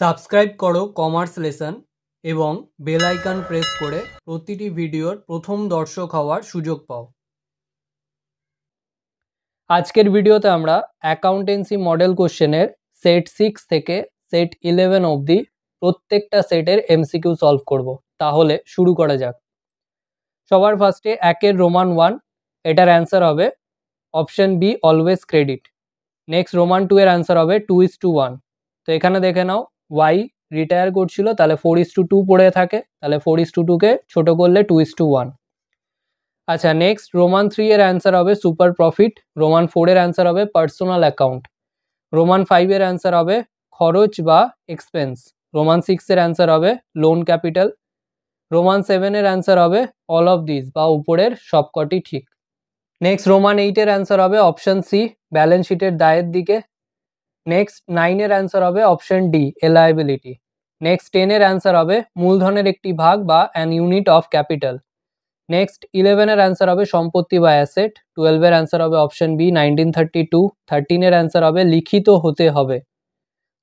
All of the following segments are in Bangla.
সাবস্ক্রাইব করো কমার্স লেসন এবং বেল আইকন প্রেস করে প্রতিটি ভিডিওর প্রথম দর্শক হওয়ার সুযোগ পাও। আজকের ভিডিওতে আমরা অ্যাকাউন্টেন্সি মডেল কোশ্চেনের সেট 6 থেকে সেট 11 অবধি প্রত্যেকটা সেটের এমসিকিউ সলভ করব। তাহলে শুরু করা যাক। সবার ফার্স্টে একের রোমান 1, এটার অ্যান্সার হবে option B always credit. Next Roman 2 এর অ্যান্সার হবে 2:1। তো এখানে দেখে নাও ওয়াই রিটায়ার করছিল, তাহলে 4:2 পড়ে থাকে, তাহলে 4:2কে ছোট করলে 2:1। আচ্ছা, নেক্সট রোমান 3 এর অ্যান্সার হবে সুপার প্রফিট। রোমান 4 এর অ্যান্সার হবে পার্সোনাল অ্যাকাউন্ট। রোমান 5 এর অ্যান্সার হবে খরচ বা এক্সপেন্স। রোমান 6 এর অ্যান্সার হবে লোন ক্যাপিটাল। রোমান 7 এর অ্যান্সার হবে অল অফ দিস বা উপরের সবকটি ঠিক। নেক্সট রোমান 8 এর অ্যান্সার হবে অপশন সি ব্যালেন্স শিটের দায়ের দিকে। নেক্সট 9 এর অ্যান্সার হবে অপশন ডি লায়াবিলিটি। নেক্সট 10 এর অ্যান্সার হবে মূলধনের একটি ভাগ বা an unit of capital. Next 11 এর অ্যান্সার হবে সম্পত্তি বা অ্যাসেট। 12 এর অ্যান্সার হবে অপশন বি 1932। 13 এর অ্যান্সার হবে লিখিত হতে হবে।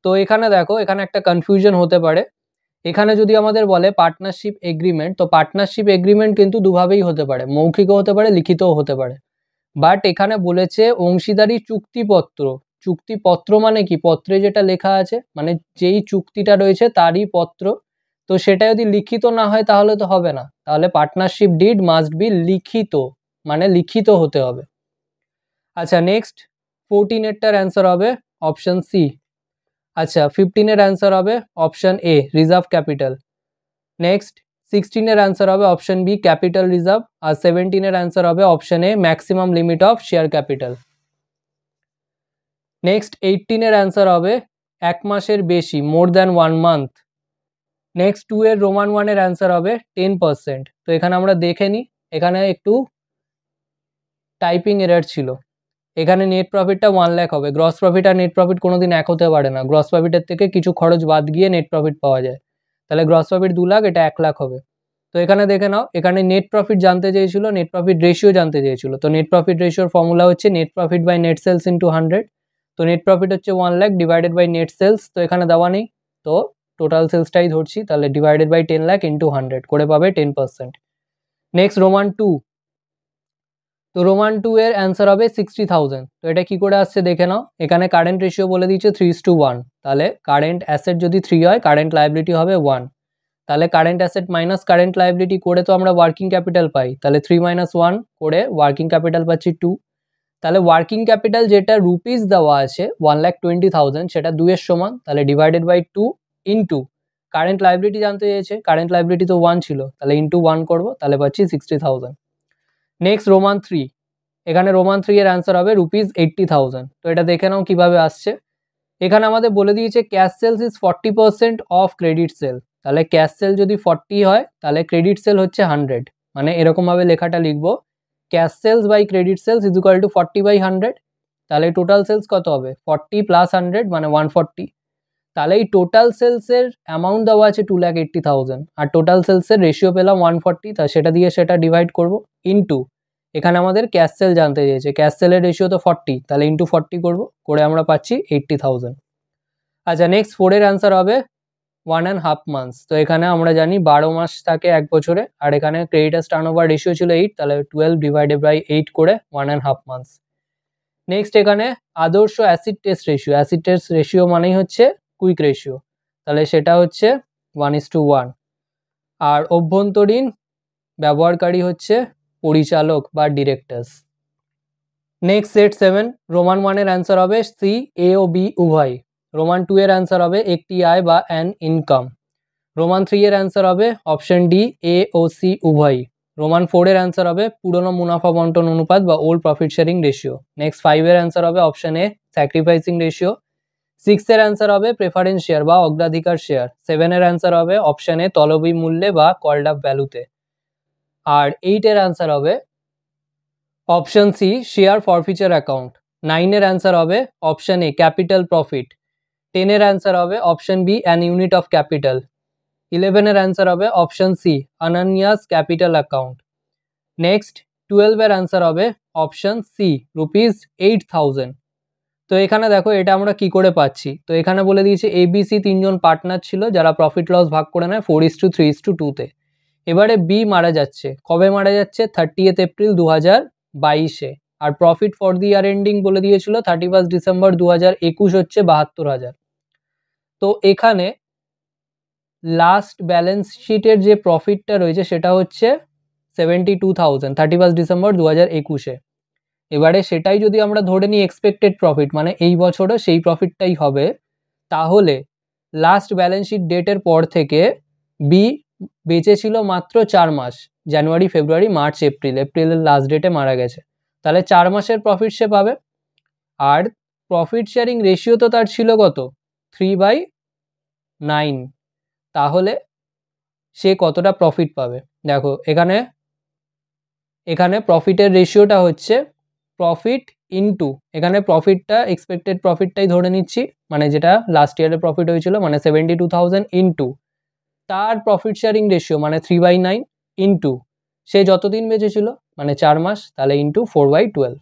তো এখানে দেখো, এখানে একটা কনফিউশন হতে পারে। এখানে যদি আমাদের বলে পার্টনারশিপ এগ্রিমেন্ট, তো পার্টনারশিপ এগ্রিমেন্ট কিন্তু দুভাবেই হতে পারে, মৌখিকও হতে পারে, লিখিতও হতে পারে। বাট এখানে বলেছে অংশীদারি চুক্তিপত্র। চুক্তিপত্র মানে কি? পত্রে যেটা লেখা আছে, মানে যেই চুক্তিটা রয়েছে তারই পত্র। তো সেটা যদি লিখিত না হয় তাহলে তো হবে না, তাহলে পার্টনারশিপ ডিড মাস্ট বি লিখিত, মানে লিখিত হতে হবে। আচ্ছা, নেক্সট 14 এরটার অ্যান্সার হবে অপশন সি। আচ্ছা, 15 এর অ্যান্সার হবে অপশন এ রিজার্ভ ক্যাপিটাল। নেক্সট 16 এর অ্যান্সার হবে অপশন বি ক্যাপিটাল রিজার্ভ। আর 17 এর অ্যান্সার হবে option A maximum limit of share capital. Next 18 এর অ্যান্সার হবে 1 মাসের বেশি, মোর দ্যান 1 মান্থ। নেক্সট 2 এর রোমান 1 এর অ্যান্সার হবে 10%। তো এখানে আমরা দেখে নিই, এখানে একটু টাইপিং এরার ছিল। এখানে নেট প্রফিটটা 1 লাখ হবে। গ্রস প্রফিট আর নেট প্রফিট কোনোদিন এক হতে পারে না, গ্রস প্রফিটের থেকে কিছু খরচ বাদ গিয়ে নেট প্রফিট পাওয়া যায়। তাহলে গ্রস প্রফিট 2 লাখ, এটা 1 লাখ হবে। তো এখানে দেখে নাও, এখানে নেট প্রফিট জানতে চেয়েছিল, নেট প্রফিট রেশিও জানতে চেয়েছিল। তো নেট প্রফিট রেশিওর ফর্মুলা হচ্ছে net profit by net sales into 100। তো নেট প্রফিট হচ্ছে 1 lakh divided by net sales, তো এখানে দেওয়া নেই, তো টোটাল সেলসটাই ধরছি, তাহলে ডিভাইডেড বাই 10 লাখ ইন্টু 100 করে পাবে 10%। Next Roman 2। তো রোমান 2 এর অ্যান্সার হবে 60,000। তো এটা কি করে আসছে দেখে নাও, এখানে কারেন্ট রেশিও বলে দিয়েছে 3:1। তাহলে কারেন্ট অ্যাসেট যদি 3 হয়, কারেন্ট লায়াবিলিটি হবে 1। তাহলে current asset minus current liability করে তো আমরা ওয়ার্কিং ক্যাপিটাল পাই, তাহলে 3 - 1 করে ওয়ার্কিং ক্যাপিটাল পাচ্ছি 2। তাহলে ওয়ার্কিং ক্যাপিটাল যেটা রুপিস দেওয়া আছে 1,20,000, সেটা 2 এর সমান, তাহলে divided by 2 into current liability জানতে চেয়েছে, কারেন্ট লায়াবিলিটি তো 1 ছিল, তাহলে ইন্টু 1 করবো, তাহলে পাচ্ছি 60,000। Next Roman 3। এখানে রোমান 3 এর অ্যান্সার হবে রুপিস 80,000। তো এটা দেখে নাও কিভাবে আসছে। এখানে আমাদের বলে দিয়েছে cash sales is 40% of credit sale. তাহলে ক্যাশ সেল যদি 40 হয়, তাহলে ক্রেডিট সেল হচ্ছে 100। মানে এরকমভাবে লেখাটা লিখবো, cash sales by credit sales is equal to 40/100। তাহলে টোটাল সেলস কত হবে? 40 + 100 মানে 140। তাহলে এই টোটাল সেলসের অ্যামাউন্ট দেওয়া আছে 2,80,000, আর টোটাল সেলসের রেশিও পেলাম 140, তা সেটা দিয়ে সেটা ডিভাইড করব ইন্টু এখানে আমাদের ক্যাশ সেল জানতে চেয়েছে, ক্যাশ সেলের রেশিও তো 40, তাহলে ইন্টু 40 করবো, করে আমরা পাচ্ছি 80,000। আচ্ছা, নেক্সট 4 এর অ্যান্সার হবে 1.5 মান্থস। তো এখানে আমরা জানি 12 মাস থাকে এক বছরে, আর এখানে ক্রেডিটার্স টার্নওভার রেশিও ছিল 8, তাহলে 12 ডিভাইডেড বাই 8 করে 1.5 মান্থস। নেক্সট এখানে আদর্শ acid test ratio, acid test ratio মানেই হচ্ছে কুইক রেশিও, তাহলে সেটা হচ্ছে 1:1। আর অভ্যন্তরীণ ব্যবহারকারী হচ্ছে পরিচালক বা ডিরেক্টরস। Next set 7। রোমান 1 এর অ্যান্সার হবে সি এ ও বি উভয়। রোমান 2 এর অ্যান্সার হবে একটি আয় বা অ্যান ইনকাম। রোমান 3 এর অ্যান্সার হবে অপশন ডি এ ও সি উভয়। রোমান 4 এর অ্যান্সার হবে পুরনো মুনাফা বন্টন অনুপাত বা old profit sharing ratio. Next 5 এর অ্যান্সার হবে অপশন এ স্যাক্রিফাইসিং রেশিও। 6 এর অ্যান্সার হবে প্রেফারেন্স শেয়ার বা অগ্রাধিকার শেয়ার। 7 এর অ্যান্সার হবে অপশন এ তলবি মূল্যে বা কল্ড আপ ভ্যালুতে। আর 8 এর অ্যান্সার হবে অপশন সি শেয়ার ফরফিচার অ্যাকাউন্ট। 9 এর অ্যান্সার হবে অপশন এ ক্যাপিটাল প্রফিট। 10 এর অ্যান্সার হবে option B an unit of capital. 11 এর অ্যান্সার হবে অপশন সি আনানিয়াস ক্যাপিটাল অ্যাকাউন্ট। নেক্সট 12 এর অ্যান্সার হবে অপশন সি রুপিস 8,000। তো এখানে দেখো এটা আমরা কি করে পাচ্ছি, তো এখানে বলে দিয়েছে ABC তিনজন পার্টনার ছিল যারা প্রফিট লস ভাগ করে নেয় 4:3:2 এবারে বি মারা যাচ্ছে, কবে মারা যাচ্ছে 30th এপ্রিল 2022 আর profit for the year ending বলে দিয়েছিল 31 ডিসেম্বর 2021 হচ্ছে 72,000। তো এখানে লাস্ট ব্যালেন্স শিটের যে প্রফিটটা রয়েছে সেটা হচ্ছে 72,000 31 ডিসেম্বর 2021। এবারে সেটাই যদি আমরা ধরে নিই এক্সপেক্টেড প্রফিট, মানে এই বছরও সেই প্রফিটটাই হবে, তাহলে লাস্ট ব্যালেন্স শিট ডেটের পর থেকে বি বেঁচে ছিল মাত্র 4 মাস, জানুয়ারি ফেব্রুয়ারি মার্চ এপ্রিল, এপ্রিলের লাস্ট ডেটে মারা গেছে, তাহলে 4 মাসের প্রফিট সে পাবে। আর প্রফিট শেয়ারিং রেশিও তো তার ছিল কত 3/9, তাহলে সে কতটা প্রফিট পাবে। দেখো এখানে প্রফিটের রেশিওটা হচ্ছে প্রফিট ইনটু, এখানে প্রফিটটা এক্সপেক্টেড প্রফিটটাই ধরে নিচ্ছি, মানে যেটা লাস্ট ইয়ারের প্রফিট হয়েছিল মানে 72,000 ইনটু তার প্রফিট শেয়ারিং রেশিও মানে 3/9 ইনটু সে যতদিন বেঁচে ছিল মানে 4 মাস, তাহলে ইনটু 4/12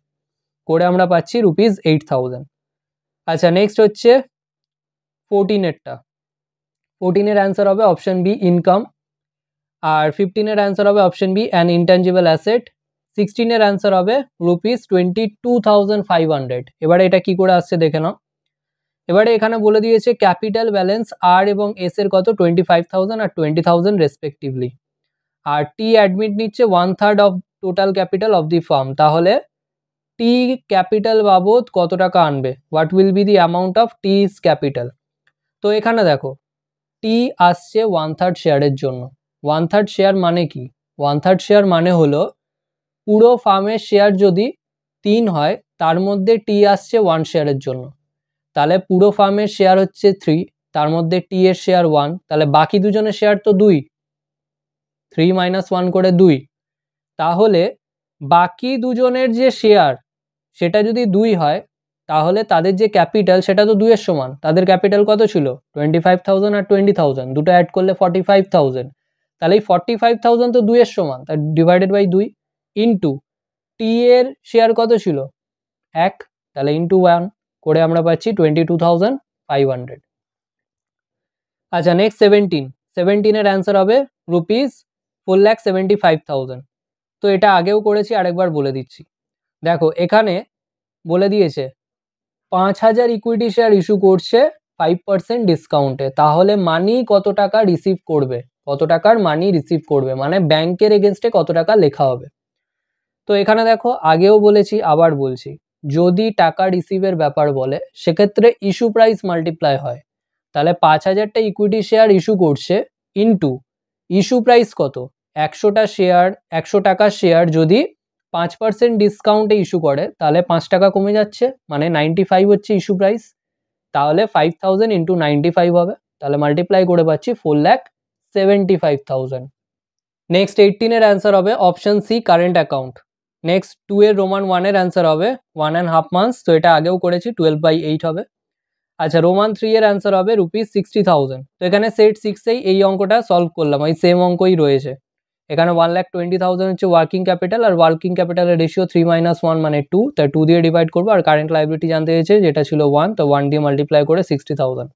করে আমরা পাচ্ছি ₹8,000। আচ্ছা নেক্সট হচ্ছে 14এরটা, 14 এর অ্যান্সার হবে অপশন বি ইনকাম, আর 15 এর অ্যান্সার হবে option B an intangible asset, 16 এর অ্যান্সার হবে ₹22,500। এবারে এটা কি করে আসছে দেখে নাও। এবারে এখানে বলে দিয়েছে ক্যাপিটাল ব্যালেন্স আর এবং এস এর কত 25,000 আর 20,000 রেসপেক্টিভলি, আর টি অ্যাডমিট নিচ্ছে 1/3 of total capital of the firm, তাহলে টি ক্যাপিটাল বাবদ কত টাকা আনবে, what will be the amount of T's capital. তো এখানে দেখো টি আসছে 1/3 শেয়ারের জন্য, 1/3 শেয়ার মানে কি, 1/3 শেয়ার মানে হলো পুরো ফার্মের শেয়ার যদি 3 হয় তার মধ্যে টি আসছে 1 শেয়ারের জন্য, তাহলে পুরো ফার্মের শেয়ার হচ্ছে 3, তার মধ্যে টি এর শেয়ার 1, তাহলে বাকি দুজনের শেয়ার তো 2, 3 - 1 করে 2, তাহলে বাকি দুজনের যে শেয়ার সেটা যদি 2 হয় তাহলে তাদের যে ক্যাপিটাল সেটা তো 2 এর সমান, তাদের ক্যাপিটাল কত ছিল 25,000 আর 20,000 দুটো অ্যাড করলে 45,000, তাহলে এই 45,000 তো 2 এর সমান, তাই ডিভাইডেড বাই 2 ইনটু টি এর শেয়ার কত ছিল 1, তাহলে ইনটু 1 করে আমরা পাচ্ছি 22,500। আচ্ছা নেক্সট 17 এর অ্যান্সার হবে ₹4,75,000। তো এটা আগেও করেছি, আরেকবার বলে দিচ্ছি। দেখো এখানে বলে দিয়েছে 5,000 ইকুইটি শেয়ার ইস্যু করছে 5% ডিসকাউন্টে, তাহলে মানি কত টাকা রিসিভ করবে, কত টাকার মানি রিসিভ করবে মানে ব্যাংকের এগেনস্টে কত টাকা লেখা হবে। তো এখানে দেখো আগেও বলেছি আবার বলছি, যদি টাকা রিসিভের ব্যাপার বলে সেক্ষেত্রে ইস্যু প্রাইস মাল্টিপ্লাই হয়, তাহলে 5,000টা ইকুইটি শেয়ার ইস্যু করছে ইনটু ইস্যু প্রাইস কত 100টা শেয়ার, 100 টাকার শেয়ার যদি 5% ডিসকাউন্টে ইস্যু করে তাহলে 5 টাকা কমে যাচ্ছে, মানে 95 হচ্ছে ইস্যু প্রাইস, তাহলে 5,000 ইন্টু 95 হবে, তাহলে মাল্টিপ্লাই করে পাচ্ছি 4,75,000। নেক্সট 18 এর অ্যান্সার হবে option C current account. Next 2 এর রোমান 1 এর অ্যান্সার হবে 1.5 মান্থস, তো এটা আগেও করেছি 12/8 হবে। আচ্ছা রোমান 3 এর অ্যান্সার হবে ₹60,000। তো এখানে সেট 6 এই অঙ্কটা সলভ করলাম, ওই সেম অঙ্কই রয়েছে। এখানে 1,20,000 হচ্ছে ওয়ার্কিং ক্যাপিটাল, আর ওয়ার্কিং ক্যাপিটালের রেশিও 3 - 1 মানে 2, তাই 2 দিয়ে ডিভাইড করবো, আর কারেন্ট লাইবিলিটি জানতে চেয়েছে যেটা ছিল 1, তো 1 দিয়ে মাল্টিপ্লাই করে 60,000।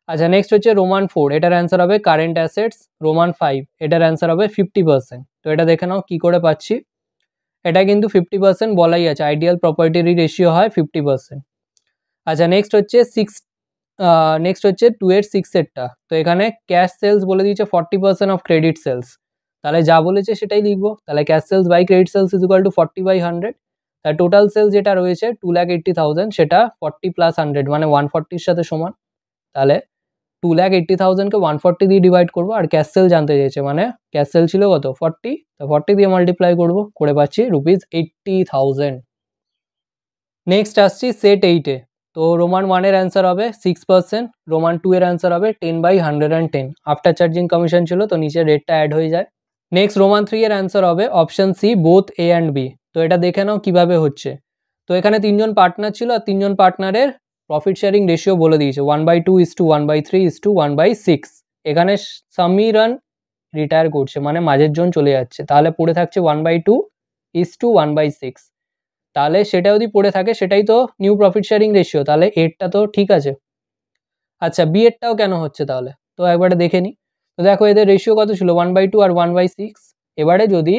আচ্ছা নেক্সট হচ্ছে রোমান 4, এটার অ্যান্সার হবে কারেন্ট অ্যাসেটস, রোমান 5 এটার অ্যান্সার হবে 50%। তো এটা দেখে নাও কি করে পাচ্ছি, এটা কিন্তু 50% বলাই আছে, আইডিয়াল প্রপার্টির রেশিও হয় 50%। আচ্ছা নেক্সট হচ্ছে 2 এর 6 এরটা, তো এখানে ক্যাশ সেলস বলে দিয়েছে 40% অফ ক্রেডিট সেলস, তাহলে যা বলেছে সেটাই লিখবো, তাহলে cash sales by credit sales is equal to 40/100, তাই টোটাল সেলস যেটা রয়েছে 2,80,000 সেটা 40 + 100 মানে 140 এর সাথে সমান, তাহলে 2,80,000 কে 140 দিয়ে ডিভাইড করবো, আর ক্যাশ সেল জানতে চেয়েছে মানে ক্যাশ সেল ছিল কত 40, তো 40 দিয়ে মাল্টিপ্লাই করবো করে পাচ্ছি ₹80,000। নেক্সট আসছি সেট 8-এ, তো রোমান 1 এর অ্যান্সার হবে 6%, রোমান 2 এর অ্যান্সার হবে 10/110, আফটার চার্জিং কমিশন ছিল তো নিচে রেটটা অ্যাড হয়ে যায়। নেক্সট রোমান 3 এর অ্যান্সার হবে option C both A and B, তো এটা দেখে নাও কিভাবে হচ্ছে। তো এখানে 3জন পার্টনার ছিল, আর 3জন পার্টনারের প্রফিট শেয়ারিং রেশিও বলে দিয়েছে 1/2 1/3 1/6, এখানে সামিরান রিটায়ার করছে মানে মাঝের জন চলে যাচ্ছে, তাহলে পড়ে থাকছে 1/2 1/6, তাহলে সেটা যদি পড়ে থাকে সেটাই তো নিউ প্রফিট শেয়ারিং রেশিও, তাহলে এরটা তো ঠিক আছে। আচ্ছা বি এরটাও কেন হচ্ছে তাহলে, তো একবারে দেখে নিই। তো দেখো এদের রেশিও কত ছিল 1/2 আর 1/6। এবারে যদি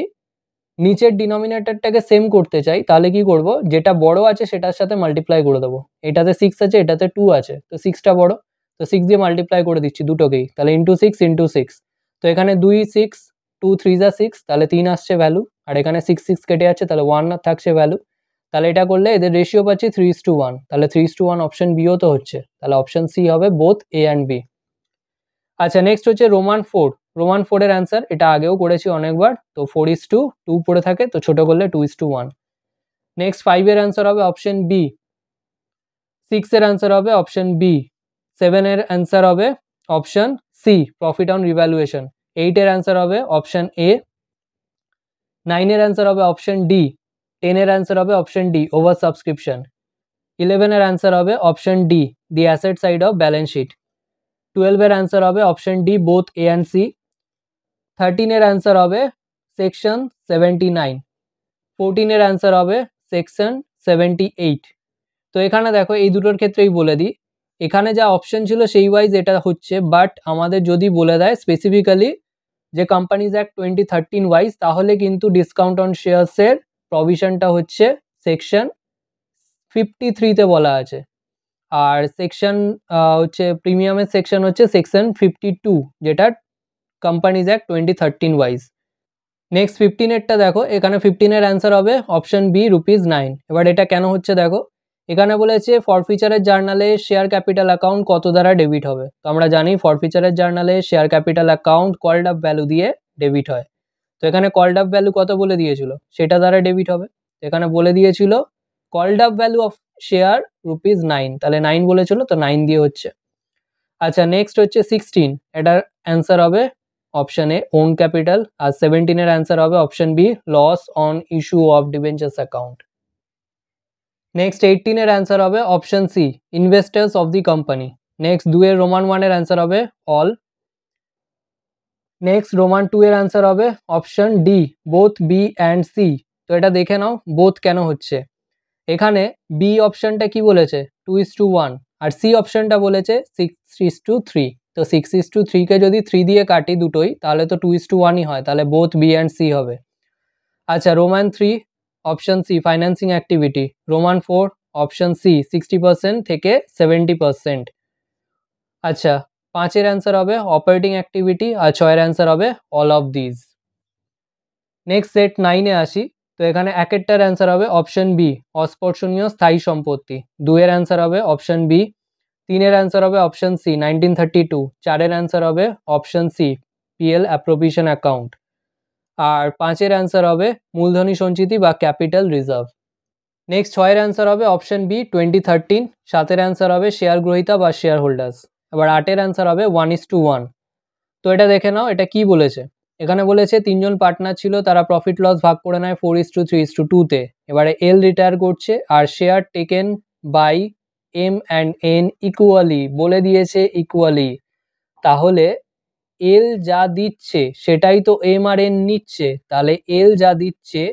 নিচের ডিনোমিনেটরটাকে সেম করতে চাই তাহলে কি করব, যেটা বড় আছে সেটার সাথে মাল্টিপ্লাই করে দেবো। এটাতে 6 আছে, এটাতে 2 আছে, তো 6টা বড়, তো 6 দিয়ে মাল্টিপ্লাই করে দিচ্ছি দুটোকেই, তাহলে ইন্টু 6, তো এখানে 2 6 2 3 যা 6, তাহলে 3 আসছে ভ্যালু, আর এখানে 6 6 কেটে যাচ্ছে, তাহলে 1 থাকছে ভ্যালু। তাহলে এটা করলে এদের রেশিও পাচ্ছি 3:1, তাহলে 3:1 অপশন বিও তো হচ্ছে, তাহলে অপশন সি হবে বোথ এ অ্যান্ড বি। আচ্ছা নেক্সট হচ্ছে রোমান 4। রোমান 4 এর অ্যান্সার, এটা আগেও করেছি অনেকবার, তো 4:2 পড়ে থাকে, তো ছোট করলে 2:1। নেক্সট 5 এর অ্যান্সার হবে অপশন বি, 6 এর অ্যান্সার হবে অপশন বি, 7 এর অ্যান্সার হবে option C profit on revaluation, 8 এর অ্যান্সার হবে অপশন এ, 9 এর অ্যান্সার হবে অপশন ডি, 10 এর অ্যান্সার হবে অপশন ডি ওভার সাবস্ক্রিপশন, 11 এর অ্যান্সার হবে option D the asset side of balance sheet, 12 এর অ্যান্সার হবে option D both A and C, 13 এর অ্যান্সার হবে সেকশন 79, 14 এর অ্যান্সার হবে সেকশন 78। তো এখানে দেখো এই দুটোর ক্ষেত্রেই বলে দিই, এখানে যা অপশন ছিল সেই ওয়াইজ এটা হচ্ছে, বাট আমাদের যদি বলে দেয় স্পেসিফিক্যালি যে কোম্পানিজ অ্যাক্ট 2013 ওয়াইজ, তাহলে কিন্তু ডিসকাউন্ট অন শেয়ারসের প্রভিশনটা হচ্ছে সেকশন 53-তে বলা আছে, আর সেকশন হচ্ছে প্রিমিয়ামের সেকশন হচ্ছে সেকশন 52, যেটা কোম্পানিজ অ্যাক্ট 2013 ওয়াইজ। নেক্সট 15-এরটা দেখো, এখানে 15-এর অ্যান্সার হবে অপশন বি ₹9। এবার এটা কেন হচ্ছে দেখো, এখানে বলেছে ফরফিচারের জার্নালে শেয়ার ক্যাপিটাল অ্যাকাউন্ট কত দ্বারা ডেবিট হবে। তো আমরা জানি ফরফিচারের জার্নালে share capital account called up value দিয়ে ডেবিট হয়, তো এখানে কল্ড আপ ভ্যালু কত বলে দিয়েছিল, সেটা দ্বারা ডেবিট হবে। এখানে বলে দিয়েছিল called up value of share ₹9, তাহলে 9 বলেছিল, তো 9 দিয়ে হচ্ছে। আচ্ছা নেক্সট হচ্ছে 16, এটার অ্যান্সার হবে অপশন এ ওন ক্যাপিটাল, আর 17 এর অ্যান্সার হবে option B loss on issue of debentures account. Next 18 এর অ্যান্সার হবে option C investors of the company. Next 2 এর রোমান 1 এর অ্যান্সার হবে অল। নেক্সট রোমান 2 এর অ্যান্সার হবে option D both B and C. তো এটা দেখে নাও বোথ কেন হচ্ছে, এখানে বি অপশনটা কি বলেছে 2:1, আর সি অপশনটা বলেছে 6:3, তো 6:3 কে যদি 3 দিয়ে কাটি দুটোই, তাহলে তো 2:1ই হয়, তাহলে বোথ বি অ্যান্ড সি হবে। আচ্ছা Roman 3 option C financing activity, Roman 4 option C 60% থেকে 70%। আচ্ছা 5 এর অ্যান্সার হবে অপারেটিং অ্যাক্টিভিটি, আর 6 এর অ্যান্সার হবে all of these. Next set 9-এ আসি, তো এখানে একেরটার অ্যান্সার হবে অপশন বি অস্পর্শনীয় স্থায়ী সম্পত্তি, 2 এর অ্যান্সার হবে অপশন বি, 3 এর অ্যান্সার হবে অপশন সি 1932, 4 এর অ্যান্সার হবে option C PL appropriation account, আর 5 এর অ্যান্সার হবে মূলধনী সঞ্চিতি বা ক্যাপিটাল রিজার্ভ। নেক্সট 6 এর অ্যান্সার হবে অপশন বি 2013, 7 এর অ্যান্সার হবে শেয়ার গ্রহীতা বা শেয়ার হোল্ডার্স, এবার 8 এর অ্যান্সার হবে 1:1। তো এটা দেখে নাও এটা কি বলেছে, এখানে বলেছে 3 জন পার্টনার ছিল, তারা প্রফিট লস ভাগ করে নেয় 4:3:2-তে, এবারে এল রিটায়ার করছে আর share taken by M and N equally, বলে দিয়েছে ইকুয়ালি, তাহলে এল যা দিচ্ছে সেটাই তো এম আর এন নিচ্ছে, তাহলে এল যা দিচ্ছে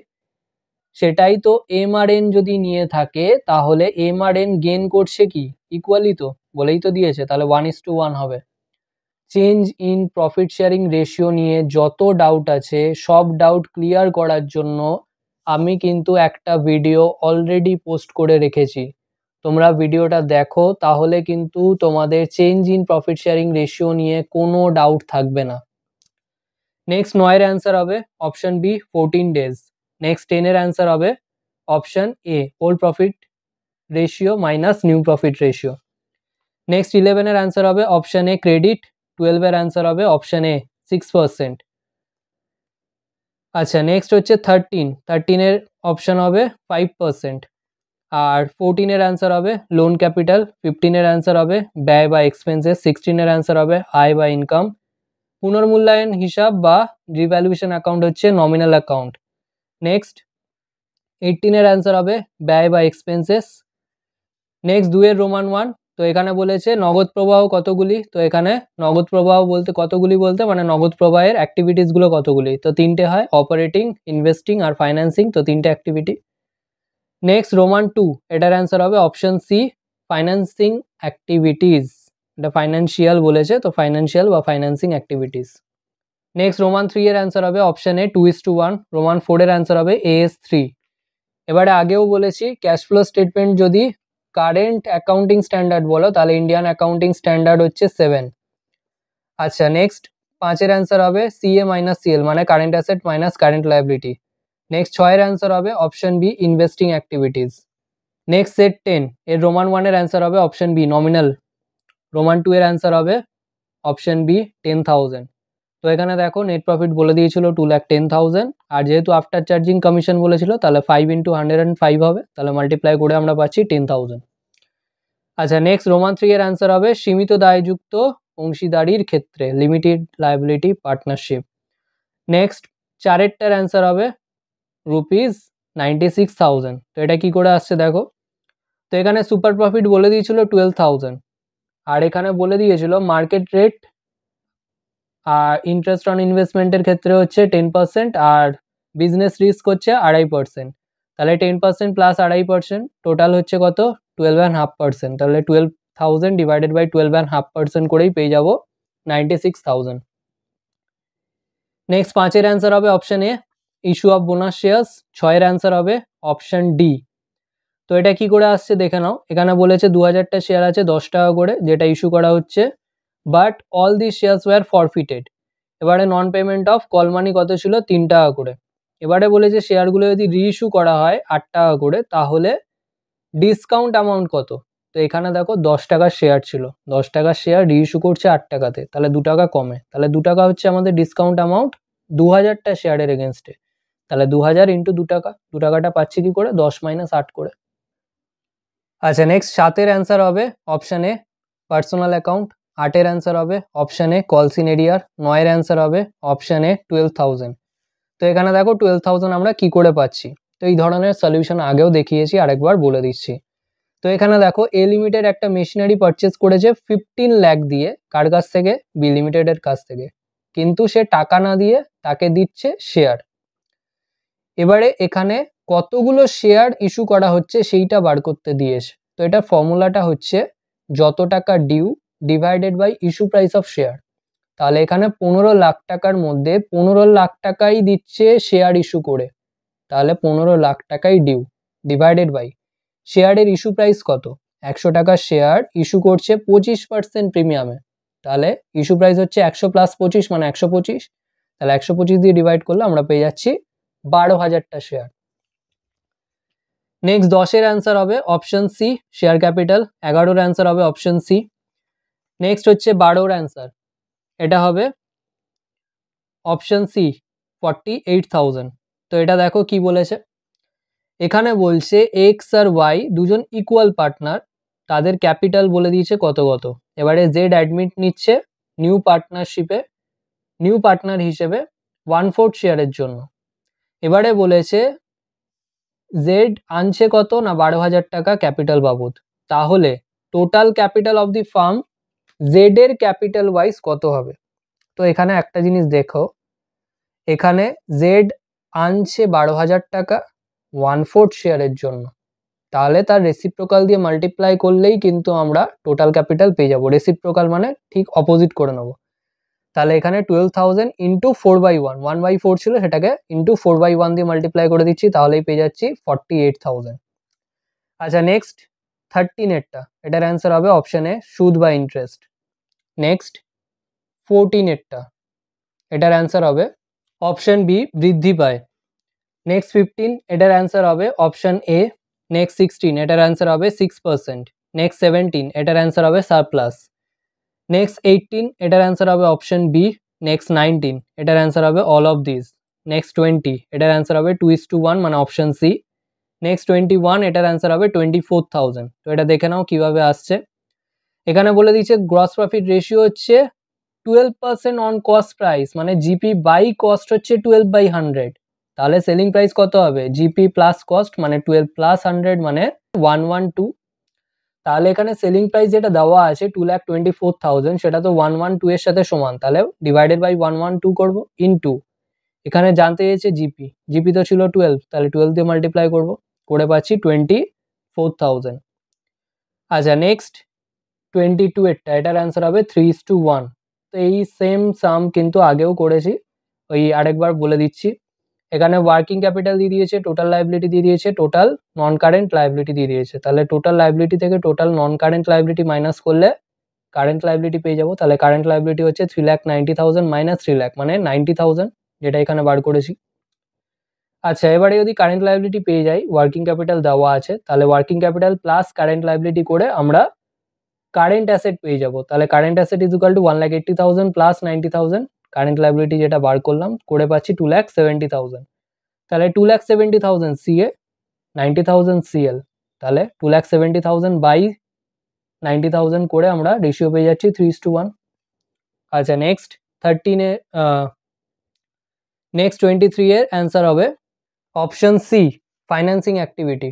সেটাই তো এম আর এন যদি নিয়ে থাকে, তাহলে এম আর এন গেন করছে কি ইকুয়ালি, তো বলেই তো দিয়েছে, তাহলে 1:1 হবে। Change in profit sharing ratio নিয়ে যত ডাউট আছে সব ডাউট ক্লিয়ার করার জন্য আমি কিন্তু একটা ভিডিও অলরেডি পোস্ট করে রেখেছি, তোমরা ভিডিওটা দেখো, তাহলে কিন্তু তোমাদের change in profit sharing ratio নিয়ে কোনো ডাউট থাকবে না। নেক্সট 9 এর অ্যান্সার হবে অপশন বি 14 ডেজ। নেক্সট 10 এর অ্যান্সার হবে অপশন এ old profit ratio minus new profit ratio. Next 11 এর অ্যান্সার হবে অপশন এ ক্রেডিট, 12 এর অ্যান্সার হবে অপশন এ 6%। আচ্ছা নেক্সট হচ্ছে 13 এর অপশন হবে 5%, আর 14 এর অ্যান্সার হবে লোন ক্যাপিটাল, 15 এর অ্যান্সার হবে ব্যয় বা এক্সপেন্সেস, 16 এর অ্যান্সার হবে আয় বা ইনকাম, পুনর্মূল্যায়ন হিসাব বা রিভ্যালুয়েশন অ্যাকাউন্ট হচ্ছে নমিনাল অ্যাকাউন্ট। নেক্সট 18 এর অ্যান্সার হবে ব্যয় বা এক্সপেন্সেস। নেক্সট 2 এর রোমান 1, তো এখানে বলেছে নগদ প্রবাহ কতগুলি, তো এখানে নগদ প্রবাহ বলতে কতগুলি বলতে মানে নগদ প্রবাহের অ্যাক্টিভিটিসগুলো কতগুলি, তো 3টে হয় অপারেটিং, ইনভেস্টিং আর ফাইন্যান্সিং, তো 3টে অ্যাক্টিভিটি। নেক্সট রোমান 2, এটার অ্যান্সার হবে অপশন সি ফাইন্যান্সিং অ্যাক্টিভিটিস। এটা ফাইন্যান্সিয়াল বলেছে, তো ফাইন্যান্সিয়াল বা ফাইন্যান্সিং অ্যাক্টিভিটিস। নেক্সট রোমান 3 এর অ্যান্সার হবে অপশন এ 2:1। রোমান 4 এর অ্যান্সার হবে AS3। এবারে আগেও বলেছি ক্যাশ ফ্লো স্টেটমেন্ট যদি কারেন্ট অ্যাকাউন্টিং স্ট্যান্ডার্ড বলো তাহলে ইন্ডিয়ান অ্যাকাউন্টিং স্ট্যান্ডার্ড হচ্ছে 7। আচ্ছা নেক্সট 5 এর অ্যান্সার হবে CA-CL মানে current asset minus current liability. Next 6 এর অ্যান্সার হবে option B investing activities. Next set 10 এর রোমান 1 এর অ্যান্সার হবে অপশন বি নমিনাল। রোমান 2 এর অ্যান্সার হবে অপশন বি 10,000। তো এখানে দেখো নেট প্রফিট বলে দিয়েছিল 2,10,000, আর যেহেতু আফটার চার্জিং কমিশন বলেছিল তাহলে 5 × 105 হবে, তাহলে মাল্টিপ্লাই করে আমরা পাচ্ছি 10,000। আচ্ছা নেক্সট রোমান 3 এর অ্যান্সার হবে সীমিত দায়যুক্ত অংশীদারির ক্ষেত্রে লিমিটেড লায়াবিলিটি পার্টনারশিপ। নেক্সট 4এরটার অ্যান্সার হবে ₹96,000। তো এটা কি করে আসছে দেখো, তো এখানে সুপার প্রফিট বলে দিয়েছিল 12,000, আর এখানে বলে দিয়েছিল মার্কেট রেট আর ইন্টারেস্ট অন ইনভেস্টমেন্টের ক্ষেত্রে হচ্ছে 10% আর বিজনেস রিস্ক হচ্ছে 2.5%। তাহলে 10% প্লাস 2.5% টোটাল হচ্ছে কত 12.5%। তাহলে 12,000 ডিভাইডেড বাই 12.5% করেই পেয়ে যাব 96,000। নেক্সট 5 এর অ্যান্সার হবে option A issue of bonus shares. 6 এর অ্যান্সার হবে অপশন ডি। তো এটা কি করে আসছে দেখে নাও, এখানে বলেছে 2000টা শেয়ার আছে 10 টাকা করে যেটা ইস্যু করা হচ্ছে, but all the shares were forfeited. এবারে non payment of call money কত ছিল 3 টাকা করে। এবারে বলেছে শেয়ারগুলো যদি রিইস্যু করা হয় 8 টাকা করে তাহলে ডিসকাউন্ট অ্যামাউন্ট কত। তো এখানে দেখো 10 টাকার শেয়ার ছিল, 10 টাকার শেয়ার রিইস্যু করছে 8 টাকাতে, তাহলে 2 টাকা কমে, তাহলে 2 টাকা হচ্ছে আমাদের ডিসকাউন্ট অ্যামাউন্ট 2000টা শেয়ারের এগেনস্টে। তাহলে 2000 × 2 টাকা, 2 টাকাটা পাচ্ছি কি করে 10 - 8 করে। আচ্ছা নেক্সট 7 এর অ্যান্সার হবে অপশন এ পার্সোনাল অ্যাকাউন্ট। 8 এর অ্যান্সার হবে অপশন এ কলস ইন এরিয়ার। 9 এর অ্যান্সার হবে অপশন এ 12,000। তো এখানে দেখো 12,000 আমরা কি করে পাচ্ছি, তো এই ধরনের সলিউশন আগেও দেখিয়েছি, আরেকবার বলে দিচ্ছি। তো এখানে দেখো এ লিমিটেড একটা মেশিনারি পারচেস করেছে 15 লাখ দিয়ে, কার কাছ থেকে বি লিমিটেডের কাছ থেকে, কিন্তু সে টাকা না দিয়ে তাকে দিচ্ছে শেয়ার। এবারে এখানে কতগুলো শেয়ার ইস্যু করা হচ্ছে সেইটা বার করতে দিয়েছে। তো এটা ফর্মুলাটা হচ্ছে যত টাকা due divided by issue price of share. তাহলে এখানে 15 লাখ টাকার মধ্যে 15 লাখ টাকাই দিচ্ছে শেয়ার ইস্যু করে, তাহলে 15 লাখ টাকাই ডিউ ডিভাইডেড বাই শেয়ারের ইস্যু প্রাইস কত 100 টাকার শেয়ার ইস্যু করছে 25% প্রিমিয়ামে, তাহলে ইস্যু প্রাইস হচ্ছে 100 + 25 মানে 125। তাহলে 125 দিয়ে ডিভাইড করলে আমরা পেয়ে যাচ্ছি 12,000টা শেয়ার। নেক্সট 10 এর অ্যান্সার হবে অপশন সি শেয়ার ক্যাপিটাল। 11 এর অ্যান্সার হবে অপশন সি। নেক্সট হচ্ছে 12 এর অ্যান্সার, এটা হবে অপশন সি 48,000। তো এটা দেখো কি বলেছে, এখানে বলছে এক্স আর ওয়াই দুজন ইকুয়াল পার্টনার, তাদের ক্যাপিটাল বলে দিয়েছে কত কত। এবারে জেড অ্যাডমিট নিচ্ছে নিউ পার্টনারশিপে নিউ পার্টনার হিসেবে 1/4 শেয়ারের জন্য। এবারে বলেছে জেড আনছে কত না 12,000 টাকা ক্যাপিটাল বাবদ, তাহলে total capital of the farm Z এর ক্যাপিটাল ওয়াইজ কত হবে। তো এখানে একটা জিনিস দেখো, এখানে জেড আনছে 12,000 টাকা 1/4 শেয়ারের জন্য, তাহলে তার রেসিপ্রোকাল দিয়ে মাল্টিপ্লাই করলেই কিন্তু আমরা টোটাল ক্যাপিটাল পেয়ে যাবো। রেসিপ্রোকাল মানে ঠিক অপোজিট করে নেবো। তাহলে এখানে 12,000 × 4/1 1/4 ছিল সেটাকে × 4/1 দিয়ে মাল্টিপ্লাই করে দিচ্ছি, তাহলেই পেয়ে যাচ্ছি 48,000। আচ্ছা নেক্সট 13 এরটা, এটার অ্যান্সার হবে অপশন এ সুদ বা ইন্টারেস্ট। নেক্সট 14 এরটা, এটার অ্যান্সার হবে অপশন বি বৃদ্ধি পায়। নেক্সট 15 এটার অ্যান্সার হবে অপশন এ। নেক্সট 16 এটার অ্যান্সার হবে 6%। নেক্সট 17 এটার অ্যান্সার হবে সারপ্লাস। নেক্সট 18 এটার অ্যান্সার হবে অপশন বি। নেক্সট 19 এটার অ্যান্সার হবে অল অফ দিস। নেক্সট 20 এটার অ্যান্সার হবে 2:1 মানে অপশন সি। নেক্সট 21 এটার অ্যান্সার হবে 24,000। তো এটা দেখে নাও কিভাবে আসছে। এখানে বলে দিচ্ছে গ্রস প্রফিট রেশিও হচ্ছে 12% অন কস্ট প্রাইস, মানে জিপি বাই কস্ট হচ্ছে 12/100। তাহলে সেলিং প্রাইস কত হবে জিপি প্লাস কস্ট মানে 12 + 100 মানে 112। তাহলে এখানে সেলিং প্রাইস যেটা দেওয়া আছে 2,24,000 সেটা তো 112 এর সাথে সমান, তাহলে ডিভাইডেড বাই 112 করব ইনটু এখানে জানতে চেয়েছে জিপি, জিপি তো ছিল 12, তাহলে 12 দিয়ে মাল্টিপ্লাই করব, করে পাচ্ছি 24,000। আচ্ছা নেক্সট 22 এরটা, এটার অ্যান্সার হবে 3:1। তো এই সেম সাম কিন্তু আগেও করেছি, ওই আরেকবার বলে দিচ্ছি। এখানে ওয়ার্কিং ক্যাপিটাল দিয়ে দিয়েছে, টোটাল লাইবিলিটি দিয়ে দিয়েছে, টোটাল নন কারেন্ট লাইবিলিটি দিয়ে দিয়েছে। তাহলে টোটাল লাইবিলিটি থেকে টোটাল নন কারেন্ট লাইবিলিটি মাইনাস করলে কারেন্ট লাইবিলিটি পেয়ে যাবো। তাহলে কারেন্ট লাইবিলিটি হচ্ছে 3,90,000 মাইনাস 3 লাখ মানে 90,000, যেটা এখানে বার করেছি। আচ্ছা এবারে যদি কারেন্ট লাইবিলিটি পেয়ে যাই, ওয়ার্কিং ক্যাপিটাল দেওয়া আছে, তাহলে working capital plus current liability করে আমরা কারেন্ট অ্যাসেট পেয়ে যাবো। তাহলে current asset is equal two 1,80,000 plus 90,000, current liability যেটা বার করলাম করে পাচ্ছি 2,70,000। তাহলে 2,70,000 CA, 90,000 CL, তাহলে 2,70,000 বাই 90,000 করে আমরা রেশিও পেয়ে যাচ্ছি 3:1। আচ্ছা নেক্সট 23 এর অ্যান্সার হবে option C, financing activity.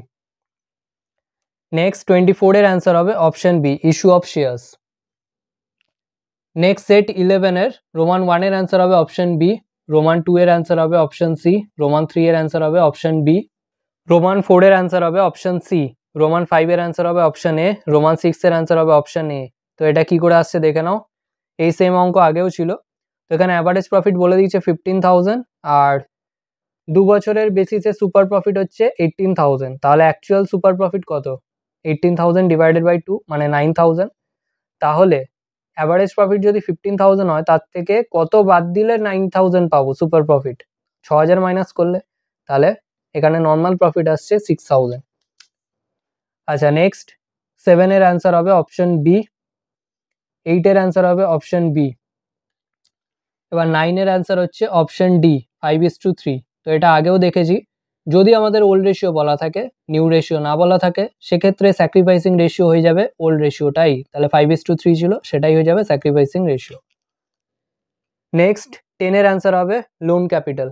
Next 24 এর অ্যান্সার হবে option B, issue of shares. Next set 11 এর রোমান 1 এর অ্যান্সার হবে অপশন বি, রোমান 2 এর অ্যান্সার হবে অপশন সি, রোমান 3 এর অ্যান্সার হবে অপশন বি, রোমান 4 এর অ্যান্সার হবে অপশন সি, রোমান 5 এর অ্যান্সার হবে অপশন এ, রোমান 6 এর অ্যান্সার হবে অপশন এ। তো এটা কি করে আসছে দেখে নাও, এই সেম অঙ্ক আগেও ছিল। তো এখানে অ্যাভারেজ প্রফিট বলে দিয়েছে 15,000 আর 2 বছরের বেসিসে সুপার প্রফিট হচ্ছে 18,000। তাহলে অ্যাকচুয়াল সুপার প্রফিট কত? 18,000 ডিভাইডেড বাই 2 মানে 9,000। তাহলে অ্যাভারেজ প্রফিট যদি 15,000 হয়, তার থেকে কত বাদ দিলে 9,000 পাবো সুপার প্রফিট? 6,000 মাইনাস করলে। তাহলে এখানে নর্মাল প্রফিট আসছে 6,000। আচ্ছা নেক্সট 7 এর অ্যান্সার হবে অপশন বি, 8 এর অ্যান্সার হবে অপশন বি, এবার 9 এর অ্যান্সার হচ্ছে অপশন ডি, 5:3। তো এটা আগেও দেখেছি, যদি আমাদের ওল্ড রেশিও বলা থাকে, নিউ রেশিও না বলা থাকে, সেক্ষেত্রে স্যাক্রিফাইসিং রেশিও হয়ে যাবে ওল্ড রেশিওটাই। তাহলে 5:3 ছিল, সেটাই হয়ে যাবে স্যাক্রিফাইসিং রেশিও। নেক্সট 10 এর অ্যান্সার হবে লোন ক্যাপিটাল।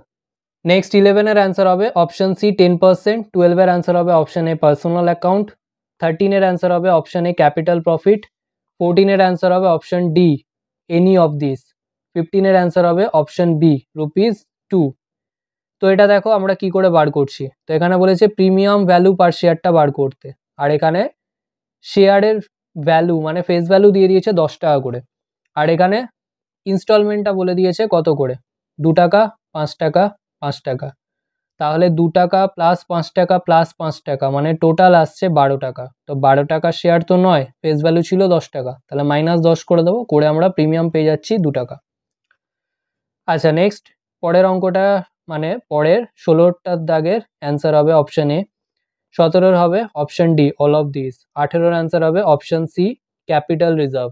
নেক্সট 11 এর অ্যান্সার হবে অপশন সি 10%, 12 এর অ্যান্সার হবে অপশন এ পার্সোনাল অ্যাকাউন্ট, 13 এর অ্যান্সার হবে অপশন এ ক্যাপিটাল প্রফিট, 14 এর অ্যান্সার হবে option D any of this, 15 এর অ্যান্সার হবে অপশন বি ₹2। তো এটা দেখো আমরা কি করে বার করছি। তো এখানে বলেছে প্রিমিয়াম ভ্যালু পার শেয়ারটা বার করতে, আর এখানে শেয়ারের ভ্যালু মানে ফেস ভ্যালু দিয়ে দিয়েছে 10 টাকা করে, আর এখানে ইনস্টলমেন্টটা বলে দিয়েছে কত করে, 2 টাকা, 5 টাকা, 5 টাকা। তাহলে 2 টাকা প্লাস 5 টাকা প্লাস 5 টাকা মানে টোটাল আসছে 12 টাকা। তো 12 টাকা শেয়ার তো নয়, ফেস ভ্যালু ছিল 10 টাকা, তাহলে -10 করে দেবো, করে আমরা প্রিমিয়াম পেয়ে যাচ্ছি 2 টাকা। আচ্ছা নেক্সট পরের অঙ্কটা মানে পরের 16টার দাগের অ্যান্সার হবে অপশন এ, 17 হবে option D all of this, 18 answer হবে option C capital reserve.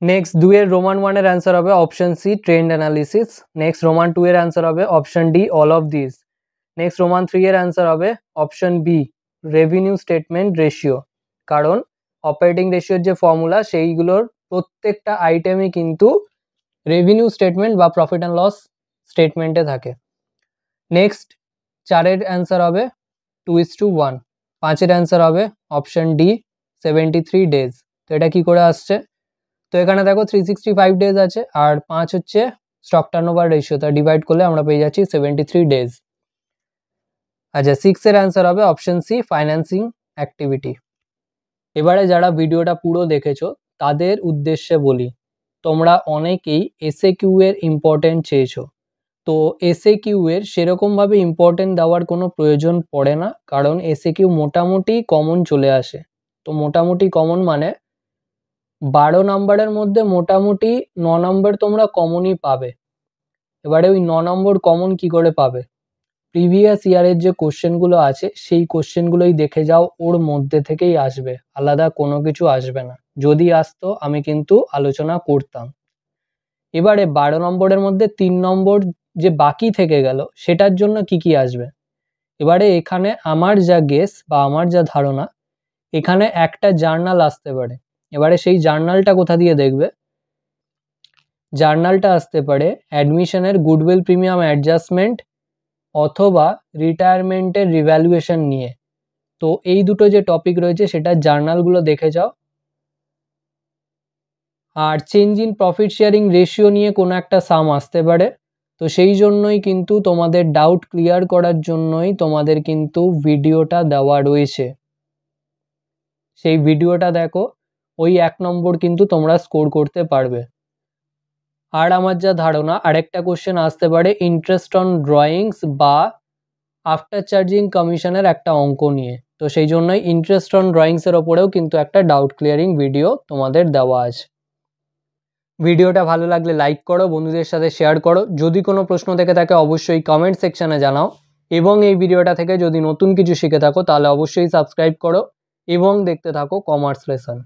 Next 2 এর রোমান 1 এর অ্যান্সার হবে option C trend analysis, next Roman 2 এর অ্যান্সার হবে option D all of this, next Roman 3 এর অ্যান্সার হবে option B revenue statement ratio. কারণ অপারেটিং রেশিওর যে ফর্মুলা সেইগুলোর প্রত্যেকটা আইটেমই কিন্তু রেভিনিউ স্টেটমেন্ট বা প্রফিট অ্যান্ড লস স্টেটমেন্টে থাকে। নেক্সট 4 এর অ্যান্সার হবে 2:1, 5 এর অ্যান্সার হবে অপশন ডি 73 ডেজ। তো এটা কি করে আসছে? তো এখানে দেখো 365 ডেজ আছে আর 5 হচ্ছে স্টক টার্নওভার রেশিও, তা ডিভাইড করলে আমরা পেয়ে যাচ্ছি 73 ডেজ। আচ্ছা 6 এর অ্যান্সার হবে অপশন সি ফাইন্যান্সিং অ্যাক্টিভিটি। এবারে যারা ভিডিওটা পুরো দেখেছো তাদের উদ্দেশ্যে বলি, তোমরা অনেকেই এসএকিউ এর ইম্পর্টেন্ট চেয়েছো। তো এসএকিউ এর সেরকমভাবে ইম্পর্টেন্ট দেওয়ার কোনো প্রয়োজন পড়ে না, কারণ এসএকিউ মোটামুটি কমন চলে আসে। তো মোটামুটি কমন মানে 12 নম্বরের মধ্যে মোটামুটি 9 নম্বর তোমরা কমনই পাবে। এবারে ওই 9 নম্বর কমন কি করে পাবে? প্রিভিয়াস ইয়ারের যে কোশ্চেনগুলো আছে সেই কোশ্চেনগুলোই দেখে যাও, ওর মধ্যে থেকেই আসবে, আলাদা কোনো কিছু আসবে না। যদি আসতো আমি কিন্তু আলোচনা করতাম। এবারে 12 নম্বরের মধ্যে 3 নম্বর যে বাকি থেকে গেল সেটার জন্য কি কি আসবে? এবারে এখানে আমার যা গেস বা আমার যা ধারণা, এখানে একটা জার্নাল আসতে পারে। এবারে সেই জার্নালটা কোথা দিয়ে দেখবে? জার্নালটা আসতে পারে অ্যাডমিশনের গুডউইল প্রিমিয়াম অ্যাডজাস্টমেন্ট অথবা রিটায়ারমেন্টের রিভ্যালুয়েশন নিয়ে। তো এই দুটো যে টপিক রয়েছে সেটার জার্নালগুলো দেখে যাও। আর change in profit sharing ratio নিয়ে কোনো একটা সাম আসতে পারে, তো সেই জন্যই কিন্তু তোমাদের ডাউট ক্লিয়ার করার জন্যই তোমাদের কিন্তু ভিডিওটা দেওয়া রয়েছে। সেই ভিডিওটা দেখো, ওই 1 নম্বর কিন্তু তোমরা স্কোর করতে পারবে। আর আমার যা ধারণা আরেকটা কোশ্চেন আসতে পারে ইন্টারেস্ট অন ড্রয়িংস বা আফটার চার্জিং কমিশনের একটা অঙ্ক নিয়ে। তো সেই জন্যই ইন্টারেস্ট অন ড্রয়িংসের ওপরেও কিন্তু একটা ডাউট ক্লিয়ারিং ভিডিও তোমাদের দেওয়া আছে। ভিডিওটা ভালো লাগলে লাইক করো, বন্ধুদের সাথে শেয়ার করো। যদি কোনো প্রশ্ন থেকে থাকে অবশ্যই কমেন্ট সেকশানে জানাও, এবং এই ভিডিওটা থেকে যদি নতুন কিছু শিখে থাকো তাহলে অবশ্যই সাবস্ক্রাইব করো এবং দেখতে থাকো কমার্স লেসন।